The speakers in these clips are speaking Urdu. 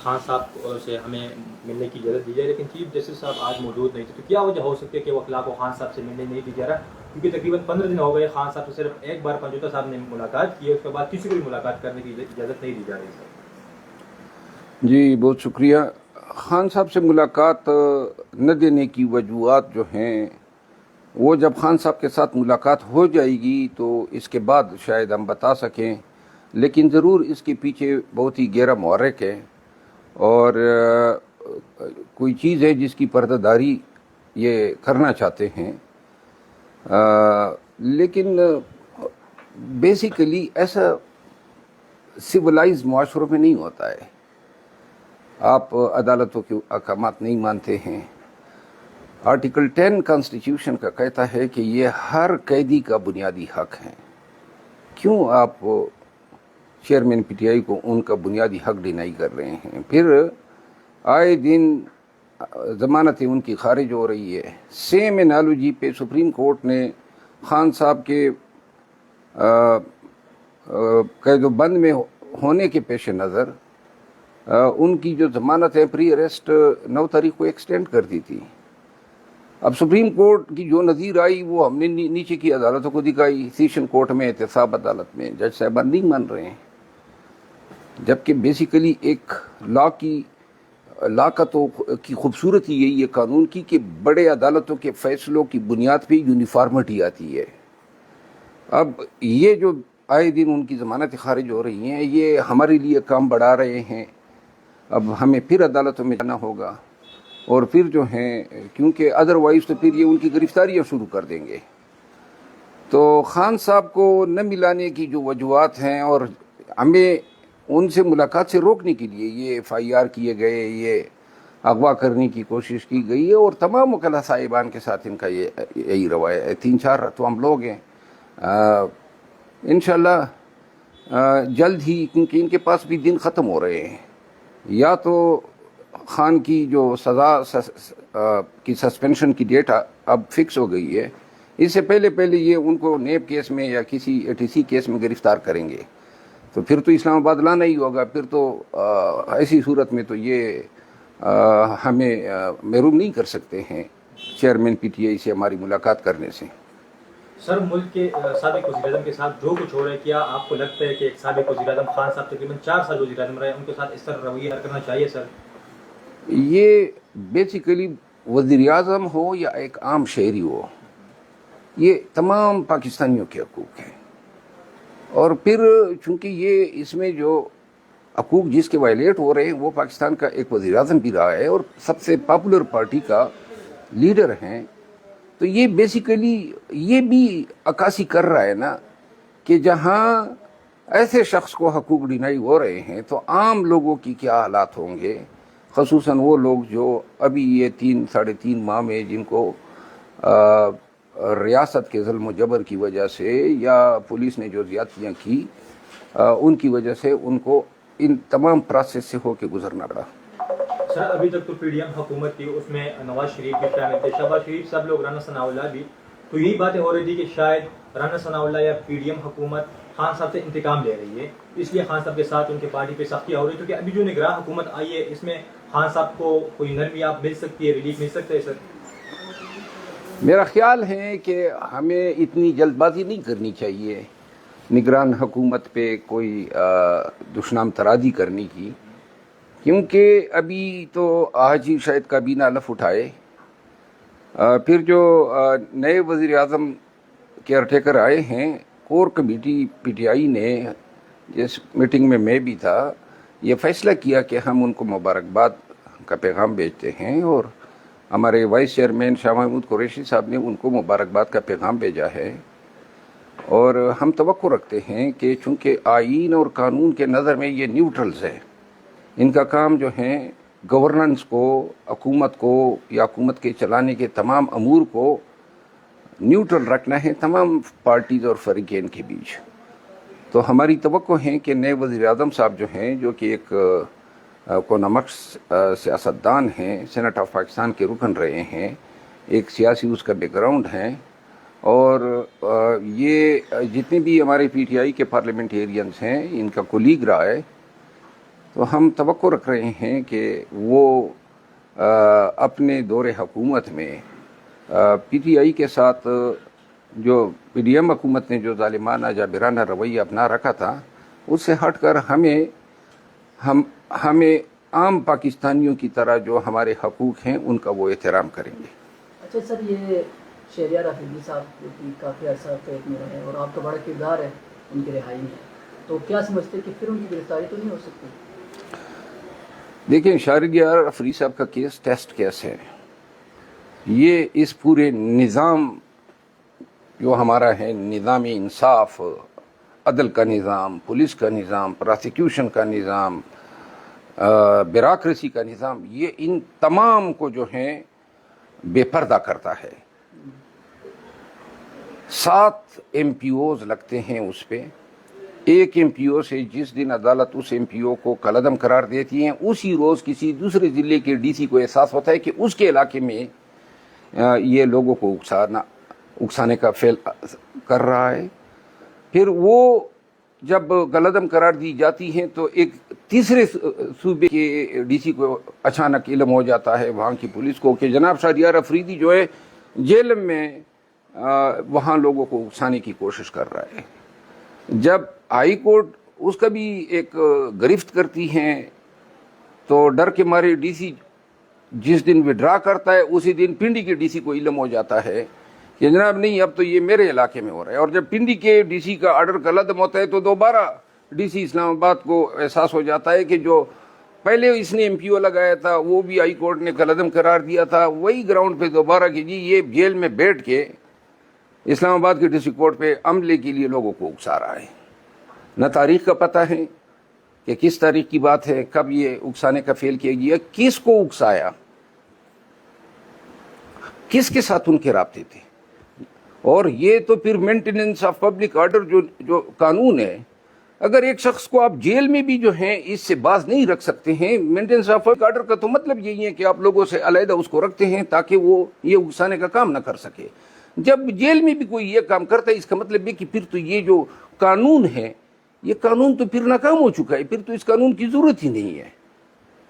خان صاحب سے ہمیں ملنے کی اجازت دی جائے، لیکن چیف جسٹس صاحب آج موجود نہیں تھے، تو کیا وجہ ہو سکتی ہے کہ وکلاء کو خان صاحب سے ملنے نہیں دی جا رہا؟ کیونکہ تقریباً 15 دن ہو گئے، خان صاحب سے صرف ایک بار پنجوتا صاحب نے ملاقات کی ہے، اس کے بعد کسی کو بھی ملاقات کرنے کی اجازت نہیں دی جا رہی سر۔ جی بہت شکریہ۔ خان صاحب سے ملاقات نہ دینے کی وجوہات جو ہیں وہ جب خان صاحب کے ساتھ ملاقات ہو جائے گی تو اس کے بعد شاید ہم بتا سکیں، لیکن ضرور اس کے پیچھے بہت ہی گہرا محرک ہے اور کوئی چیز ہے جس کی پردہ داری یہ کرنا چاہتے ہیں، لیکن بیسیکلی ایسا سویلائز معاشروں میں نہیں ہوتا ہے۔ آپ عدالتوں کے احکامات نہیں مانتے ہیں۔ آرٹیکل 10 کانسٹیٹیوشن کا کہتا ہے کہ یہ ہر قیدی کا بنیادی حق ہے۔ کیوں آپ چیئرمین پی ٹی آئی کو ان کا بنیادی حق ڈینائی کر رہے ہیں؟ پھر آئے دن ضمانتیں ان کی خارج ہو رہی ہے۔ سیم انالوجی پہ سپریم کورٹ نے خان صاحب کے قید و بند میں ہونے کے پیش نظر ان کی جو ضمانت ہے پری اریسٹ 9 تاریخ کو ایکسٹینڈ کر دی تھی۔ اب سپریم کورٹ کی جو نظیر آئی وہ ہم نے نیچے کی عدالتوں کو دکھائی، سیشن کورٹ میں، احتساب عدالت میں، جج صاحبان نہیں مان رہے ہیں، جبکہ بیسیکلی ایک لا کا تو کی خوبصورتی یہی ہے قانون کی کہ بڑے عدالتوں کے فیصلوں کی بنیاد پہ یونیفارمٹی آتی ہے۔ اب یہ جو آئے دن ان کی ضمانتیں خارج ہو رہی ہیں یہ ہمارے لیے کام بڑھا رہے ہیں۔ اب ہمیں پھر عدالتوں میں جانا ہوگا اور پھر جو ہیں کیونکہ ادروائز تو پھر یہ ان کی گرفتاریاں شروع کر دیں گے۔ تو خان صاحب کو نہ ملانے کی جو وجوہات ہیں اور ہمیں ان سے ملاقات سے روکنے کے لیے یہ FIR کیے گئے، یہ اغوا کرنے کی کوشش کی گئی ہے، اور تمام وکلاء صاحبان کے ساتھ ان کا یہی رویہ ہے۔ 3-4 تو ہم لوگ ہیں، انشاءاللہ جلد ہی، کیونکہ ان کے پاس بھی دن ختم ہو رہے ہیں، یا تو خان کی جو سزا کی سسپینشن کی ڈیٹ اب فکس ہو گئی ہے، اس سے پہلے یہ ان کو نیب کیس میں یا کسی ATC کیس میں گرفتار کریں گے، تو پھر تو اسلام آباد لانا ہی ہوگا۔ پھر تو ایسی صورت میں تو یہ ہمیں محروم نہیں کر سکتے ہیں چیئرمین PTI سے ہماری ملاقات کرنے سے۔ سر، ملک کے سابق وزیر اعظم کے ساتھ جو کچھ ہو رہا ہے، کیا آپ کو لگتا ہے کہ ایک سابق وزیر اعظم خان صاحب تقریباً 4 سال وزیر اعظم رہے، ان کے ساتھ اس طرح رویہ کرنا چاہیے سر؟ یہ بیسیکلی وزیر اعظم ہو یا ایک عام شہری ہو، یہ تمام پاکستانیوں کے حقوق ہیں، اور پھر چونکہ یہ اس میں جو حقوق جس کے وائلیٹ ہو رہے ہیں وہ پاکستان کا ایک وزیر اعظم بھی رہا ہے اور سب سے پاپولر پارٹی کا لیڈر ہیں، تو یہ بیسیکلی یہ بھی عکاسی کر رہا ہے نا کہ جہاں ایسے شخص کو حقوق ڈینائی ہو رہے ہیں تو عام لوگوں کی کیا حالات ہوں گے، خصوصاً وہ لوگ جو ابھی یہ 3-3.5 ماہ میں جن کو ریاست کے ظلم و جبر کی وجہ سے یا پولیس نے جو زیادتیاں کی ان کی وجہ سے ان کو ان تمام پروسیس سے ہو کے گزرنا پڑا۔ سر، ابھی تک تو PDM حکومت تھی، اس میں نواز شریف بھی شامل تھے، شہباز شریف، سب لوگ، رانا ثناء اللہ بھی، تو یہی باتیں ہو رہی تھی کہ شاید رانا ثناء اللہ یا PDM حکومت خان صاحب سے انتقام لے رہی ہے، اس لیے خان صاحب کے ساتھ ان کے پارٹی پہ سختیاں ہو رہی، کیونکہ ابھی جو نگراں حکومت آئی ہے اس میں خان صاحب کو کوئی نرمیات مل سکتی ہے، ریلیف مل سکتا ہے سر؟ میرا خیال ہے کہ ہمیں اتنی جلد بازی نہیں کرنی چاہیے نگران حکومت پہ کوئی دشنام ترازی کرنے کی، کیونکہ ابھی تو آج ہی شاید کابینہ لف اٹھائے، پھر جو نئے وزیر اعظم کیئر ٹیکر آئے ہیں، کور کمیٹی PTI نے جس میٹنگ میں میں بھی تھا یہ فیصلہ کیا کہ ہم ان کو مبارکباد کا پیغام بھیجتے ہیں، اور ہمارے وائس چیئرمین شاہ محمود قریشی صاحب نے ان کو مبارکباد کا پیغام بھیجا ہے، اور ہم توقع رکھتے ہیں کہ چونکہ آئین اور قانون کے نظر میں یہ نیوٹرلز ہیں، ان کا کام جو ہے گورننس کو، حکومت کو یا حکومت کے چلانے کے تمام امور کو نیوٹرل رکھنا ہے تمام پارٹیز اور فریقین کے بیچ۔ تو ہماری توقع ہے کہ نئے وزیر اعظم صاحب جو ہیں، جو کہ ایک کونمکس سیاستدان ہیں، سینٹ آف پاکستان کے رکن رہے ہیں، ایک سیاسی اس کا بیک گراؤنڈ ہے، اور یہ جتنے بھی ہمارے PTI کے پارلیمنٹیرینز ہیں ان کا کولیگ رہا ہے، تو ہم توقع رکھ رہے ہیں کہ وہ اپنے دور حکومت میں پی ٹی آئی کے ساتھ جو پی ڈی ایم حکومت نے جو ظالمانہ جابرانہ رویہ اپنا رکھا تھا اس سے ہٹ کر ہمیں عام پاکستانیوں کی طرح جو ہمارے حقوق ہیں ان کا وہ احترام کریں گے۔ اچھا سر، یہ شہریار افریدی صاحب جو کہ کافی عرصہ قید میں رہے اور آپ کا بڑا کردار ہے ان کی رہائی میں، تو کیا سمجھتے کہ پھر ان کی گرفتاری تو نہیں ہو سکتی؟ دیکھیں، شہریار افریدی صاحب کا کیس ٹیسٹ کیس ہے۔ یہ اس پورے نظام جو ہمارا ہے، نظام انصاف، عدل کا نظام، پولیس کا نظام، پراسیکیوشن کا نظام، بیوروکریسی کا نظام، یہ ان تمام کو جو ہیں بے پردہ کرتا ہے۔ 7 ایم پی اوز لگتے ہیں اس پہ۔ ایک ایم پی او سے جس دن عدالت اس ایم پی او کو کالعدم قرار دیتی ہیں، اسی روز کسی دوسرے ضلع کے ڈی سی کو احساس ہوتا ہے کہ اس کے علاقے میں یہ لوگوں کو اکسانے کا فعل کر رہا ہے۔ پھر وہ جب کالعدم قرار دی جاتی ہیں تو ایک تیسرے صوبے کے ڈی سی کو اچانک علم ہو جاتا ہے، وہاں کی پولیس کو، کہ جناب شہریار افریدی جو ہے جیل میں وہاں لوگوں کو اکسانے کی کوشش کر رہا ہے۔ جب ہائی کورٹ اس کا بھی ایک گرفت کرتی ہیں تو ڈر کے مارے ڈی سی جس دن وڈرا کرتا ہے اسی دن پنڈی کے ڈی سی کو علم ہو جاتا ہے کہ جناب نہیں، اب تو یہ میرے علاقے میں ہو رہا ہے۔ اور جب پنڈی کے ڈی سی کا آرڈر کالعدم ہوتا ہے تو دوبارہ ڈی سی اسلام آباد کو احساس ہو جاتا ہے کہ جو پہلے اس نے ایم پی او لگایا تھا وہ بھی ہائی کورٹ نے کالعدم قرار دیا تھا، وہی گراؤنڈ پہ دوبارہ کہ جی یہ جیل میں بیٹھ کے اسلام آباد کے ڈسٹرکٹ کورٹ پہ عملے کے لیے لوگوں کو اکسا رہا ہے۔ نہ تاریخ کا پتہ ہے کہ کس تاریخ کی بات ہے، کب یہ اکسانے کا فعل کیا گیا، کس کو اکسایا، کس کے ساتھ ان کے رابطے تھے۔ اور یہ تو پھر مینٹیننس آف پبلک آرڈر جو قانون ہے، اگر ایک شخص کو آپ جیل میں بھی جو ہیں اس سے باز نہیں رکھ سکتے ہیں، مینٹیننس آف پبلک آرڈر کا تو مطلب یہی ہے کہ آپ لوگوں سے علیحدہ اس کو رکھتے ہیں تاکہ وہ یہ اکسانے کا کام نہ کر سکے۔ جب جیل میں بھی کوئی یہ کام کرتا ہے اس کا مطلب ہے کہ پھر تو یہ جو قانون ہے، یہ قانون تو پھر ناکام ہو چکا ہے، پھر تو اس قانون کی ضرورت ہی نہیں ہے۔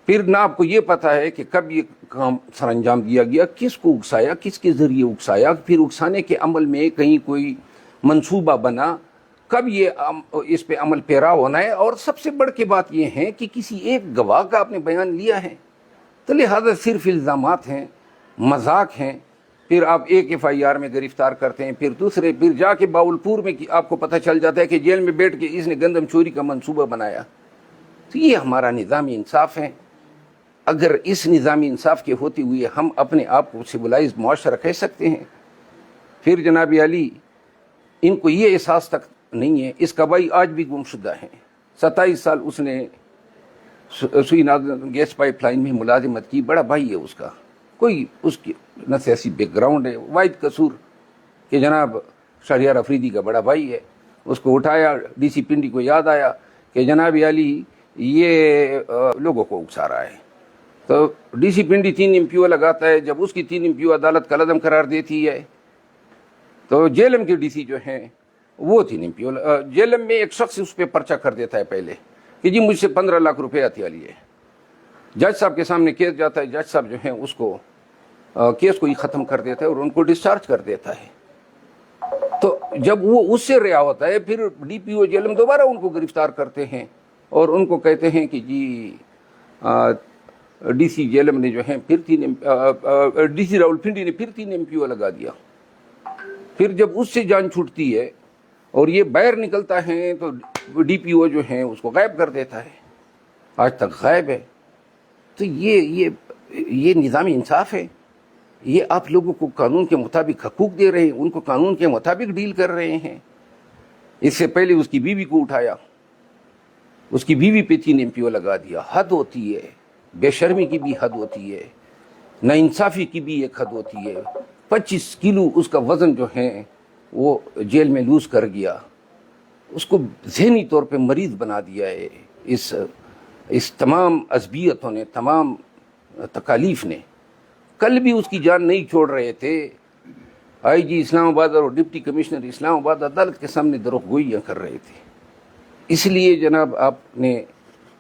پھر نہ آپ کو یہ پتہ ہے کہ کب یہ کام سر انجام دیا گیا، کس کو اکسایا، کس کے ذریعے اکسایا، پھر اکسانے کے عمل میں کہیں کوئی منصوبہ بنا، کب یہ اس پہ عمل پیرا ہونا ہے۔ اور سب سے بڑھ کے بات یہ ہے کہ کسی ایک گواہ کا آپ نے بیان لیا ہے تو لہذا صرف الزامات ہیں، مذاق ہیں۔ پھر آپ ایک ایف آئی آر میں گرفتار کرتے ہیں، پھر دوسرے، پھر جا کے باولپور میں آپ کو پتہ چل جاتا ہے کہ جیل میں بیٹھ کے اس نے گندم چوری کا منصوبہ بنایا۔ تو یہ ہمارا نظام انصاف ہے۔ اگر اس نظام انصاف کے ہوتے ہوئے ہم اپنے آپ کو سویلائزڈ معاشرہ کہہ سکتے ہیں، پھر جناب علی ان کو یہ احساس تک نہیں ہے۔ اس کا بھائی آج بھی گمشدہ ہیں، 27 سال اس نے سوئی ناگن گیس پائپ لائن میں ملازمت کی، بڑا بھائی ہے اس کا، کوئی اس کی نہ سیاسی بیک گراؤنڈ ہے، واحد قصور کہ جناب شہریار افریدی کا بڑا بھائی ہے۔ اس کو اٹھایا، ڈی سی پنڈی کو یاد آیا کہ جناب علی یہ لوگوں کو اکسا رہا ہے، تو D C Pindi 3 M P O لگاتا ہے۔ جب اس کی 3 ایم پی او عدالت کالعدم قرار دیتی ہے تو جیلم کے ڈی سی جو ہیں وہ 3 ایم پی او، جیلم میں ایک شخص اس پہ پرچہ کر دیتا ہے پہلے کہ جی مجھ سے 15 لاکھ روپے عطیہ لیے۔ جج صاحب کے سامنے کیس جاتا ہے، جج صاحب جو ہیں اس کو کیس کو ہی ختم کر دیتا ہے اور ان کو ڈسچارج کر دیتا ہے۔ تو جب وہ اس سے رہا ہوتا ہے پھر ڈی پی او جیلم دوبارہ ان کو گرفتار کرتے ہیں اور ان کو کہتے ہیں کہ جی ڈی سی جیلم نے جو ہے پھر ڈی سی راولپنڈی نے پھر 3 ایم پی او لگا دیا۔ پھر جب اس سے جان چھوٹتی ہے اور یہ باہر نکلتا ہے تو ڈی پی او جو ہیں اس کو غائب کر دیتا ہے، آج تک غائب ہے۔ تو یہ نظام انصاف ہے؟ یہ آپ لوگوں کو قانون کے مطابق حقوق دے رہے ہیں، ان کو قانون کے مطابق ڈیل کر رہے ہیں۔ اس سے پہلے اس کی بیوی کو اٹھایا، اس کی بیوی پہ 3 ایم پی او لگا دیا۔ حد ہوتی ہے، بے شرمی کی بھی حد ہوتی ہے، ناانصافی کی بھی ایک حد ہوتی ہے۔ 25 کلو اس کا وزن جو ہے وہ جیل میں لوز کر گیا، اس کو ذہنی طور پہ مریض بنا دیا ہے اس تمام عصبیتوں نے، تمام تکالیف نے۔ کل بھی اس کی جان نہیں چھوڑ رہے تھے، آئی جی اسلام آباد اور ڈپٹی کمشنر اسلام آباد عدالت کے سامنے دروغ گوئیاں کر رہے تھے۔ اس لیے جناب آپ نے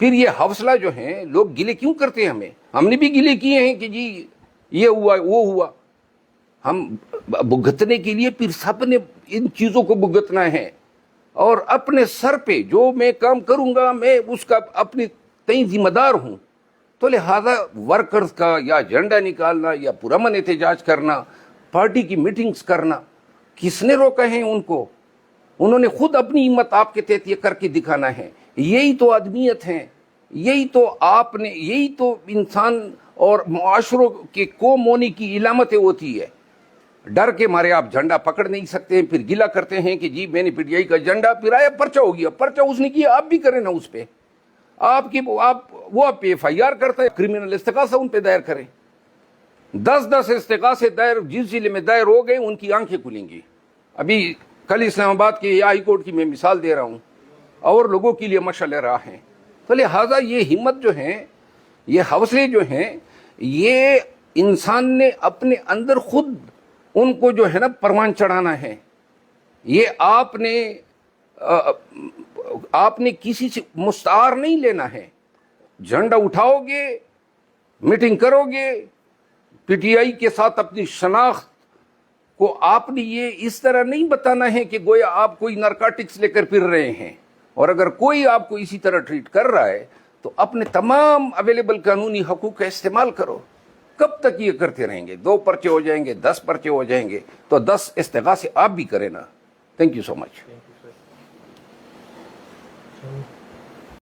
پھر یہ حوصلہ جو ہیں لوگ گلے کیوں کرتے ہیں ہمیں؟ ہم نے بھی گلے کیے ہیں کہ جی یہ ہوا وہ ہوا. ہم بھگتنے کے لیے پھر سب نے ان چیزوں کو بھگتنا ہے، اور اپنے سر پہ جو میں کام کروں گا میں اس کا اپنی تئیں ذمہ دار ہوں. تو لہذا ورکرز کا یا جھنڈا نکالنا یا پرامن احتجاج کرنا، پارٹی کی میٹنگز کرنا، کس نے روکا ہے ان کو؟ انہوں نے خود اپنی ہمت آپ کے تحت یہ کر کے دکھانا ہے. یہی تو آدمیت ہے، یہی تو آپ نے، یہی تو انسان اور معاشروں کے قوم ہونے کی علامتیں ہوتی ہے. ڈر کے مارے آپ جھنڈا پکڑ نہیں سکتے، پھر گلا کرتے ہیں کہ جی میں نے پی ٹی آئی کا جھنڈا، پھر آیا پرچہ ہو گیا. پرچہ اس نے کیا، آپ بھی کریں نا اس پہ. وہ ایف آئی آر کرتے ہیں، کرمنل استغاثہ ان پہ دائر کریں. 10 استغاثے دائر جس ضلع میں دائر ہو گئے ان کی آنکھیں کھلیں گی. ابھی کل اسلام آباد کے ہائی کورٹ کی میں مثال دے رہا ہوں، اور لوگوں کے لیے مشعل راہ ہیں. تو لہٰذا یہ ہمت جو ہیں، یہ حوصلے جو ہیں، یہ انسان نے اپنے اندر خود ان کو جو ہے نا پروان چڑھانا ہے. یہ آپ نے کسی سے مستعار نہیں لینا ہے. جھنڈا اٹھاؤ گے، میٹنگ کرو گے، پی ٹی آئی کے ساتھ اپنی شناخت کو آپ نے یہ اس طرح نہیں بتانا ہے کہ گویا آپ کوئی نارکوٹکس لے کر پھر رہے ہیں. اور اگر کوئی آپ کو اسی طرح ٹریٹ کر رہا ہے تو اپنے تمام اویلیبل قانونی حقوق کا استعمال کرو. کب تک یہ کرتے رہیں گے؟ 2 پرچے ہو جائیں گے، 10 پرچے ہو جائیں گے، تو 10 استغاثے آپ بھی کریں نا. Thank you so much.